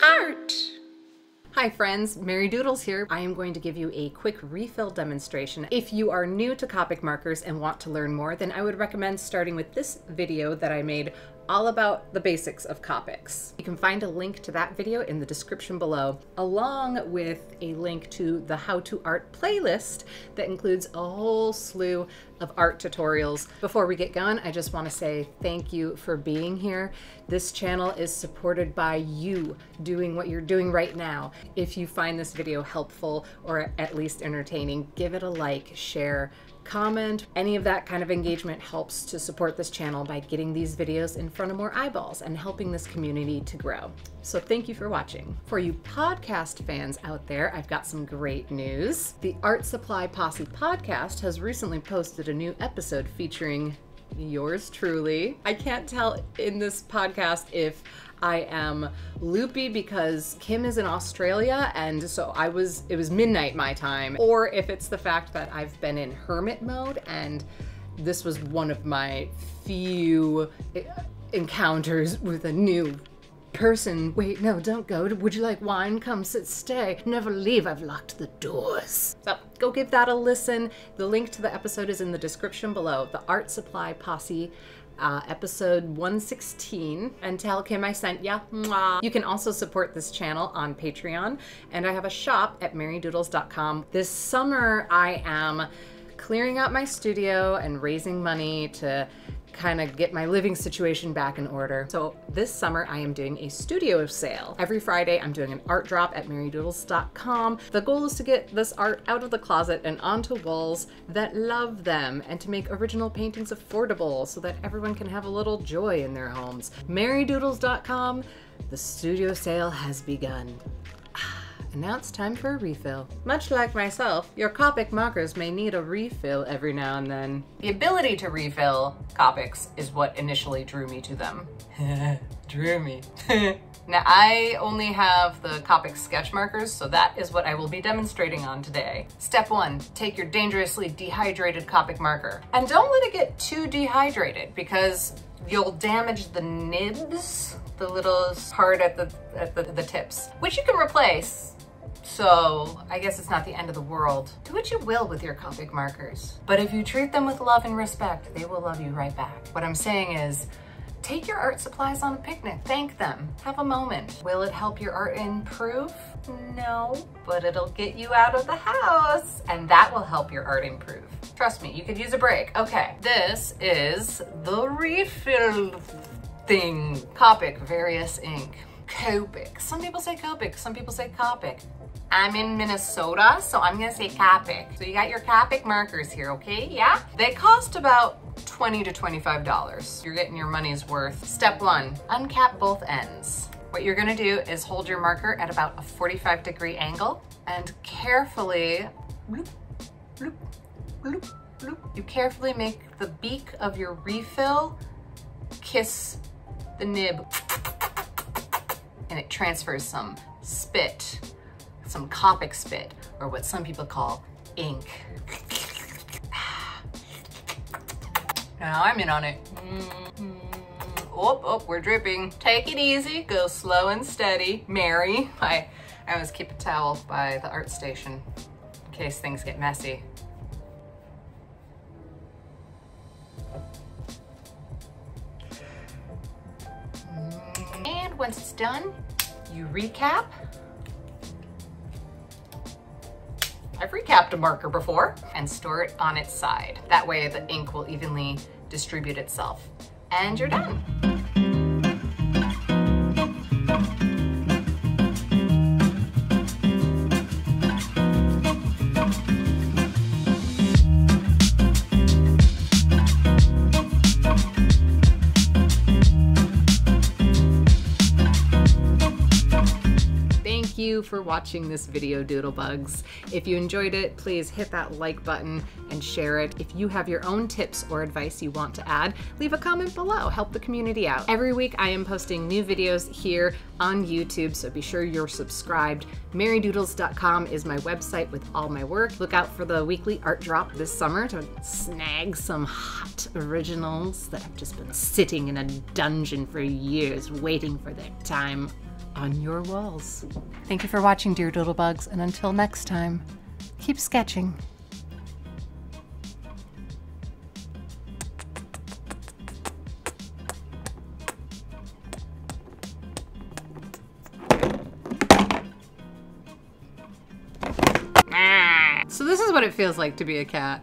art. Hi friends, Mary Doodles here. I am going to give you a quick refill demonstration. If you are new to Copic markers and want to learn more, then I would recommend starting with this video that I made all about the basics of Copics. You can find a link to that video in the description below, along with a link to the How to Art playlist that includes a whole slew of art tutorials. Before we get going, I just want to say thank you for being here. This channel is supported by you doing what you're doing right now. If you find this video helpful or at least entertaining, give it a like, share, comment. Any of that kind of engagement helps to support this channel by getting these videos in front of more eyeballs and helping this community to grow. So thank you for watching. For you podcast fans out there, I've got some great news. The Art Supply Posse podcast has recently posted a new episode featuring yours truly. I can't tell in this podcast if I am loopy because Kim is in Australia and so it was midnight my time, or if it's the fact that I've been in hermit mode and this was one of my few encounters with a new person. Wait, no, don't go. Would you like wine? Come sit, stay. Never leave. I've locked the doors. So go give that a listen. The link to the episode is in the description below. The Art Supply Posse episode 116, and tell Kim I sent ya. Mwah. You can also support this channel on Patreon, and I have a shop at marydoodles.com. This summer I am clearing out my studio and raising money to kind of get my living situation back in order. So this summer I am doing a studio sale. Every Friday I'm doing an art drop at marydoodles.com. The goal is to get this art out of the closet and onto walls that love them, and to make original paintings affordable so that everyone can have a little joy in their homes. marydoodles.com. The studio sale has begun. And now it's time for a refill. Much like myself, your Copic markers may need a refill every now and then. The ability to refill Copics is what initially drew me to them. Drew me. Now I only have the Copic sketch markers, so that is what I will be demonstrating on today. Step 1, take your dangerously dehydrated Copic marker. And don't let it get too dehydrated because you'll damage the nibs, the little part at the tips, which you can replace. So I guess it's not the end of the world. Do what you will with your Copic markers, but if you treat them with love and respect, they will love you right back. What I'm saying is, take your art supplies on a picnic, thank them, have a moment. Will it help your art improve? No, but it'll get you out of the house, and that will help your art improve. Trust me, you could use a break. Okay, this is the refill thing. Copic Various Ink. Copic. Some people say Copic, some people say Copic. I'm in Minnesota, so I'm gonna say Copic. So you got your Copic markers here, okay? Yeah? They cost about $20 to $25. You're getting your money's worth. Step 1, uncap both ends. What you're gonna do is hold your marker at about a 45-degree angle and carefully, bloop, bloop, bloop, bloop. You carefully make the beak of your refill kiss the nib, and it transfers some spit, some Copic spit, or what some people call ink. Now I'm in on it. Oh, we're dripping. Take it easy, go slow and steady. Mary, I always keep a towel by the art station in case things get messy. And once it's done, you recap. I've recapped a marker before, and store it on its side. That way the ink will evenly distribute itself. And you're done. Thank you for watching this video, Doodlebugs. If you enjoyed it, please hit that like button and share it. If you have your own tips or advice you want to add, leave a comment below. Help the community out. Every week I am posting new videos here on YouTube, so be sure you're subscribed. marydoodles.com is my website with all my work. Look out for the weekly art drop this summer to snag some hot originals that have just been sitting in a dungeon for years waiting for their time. on your walls. Thank you for watching, dear Doodlebugs, and until next time, keep sketching. So this is what it feels like to be a cat.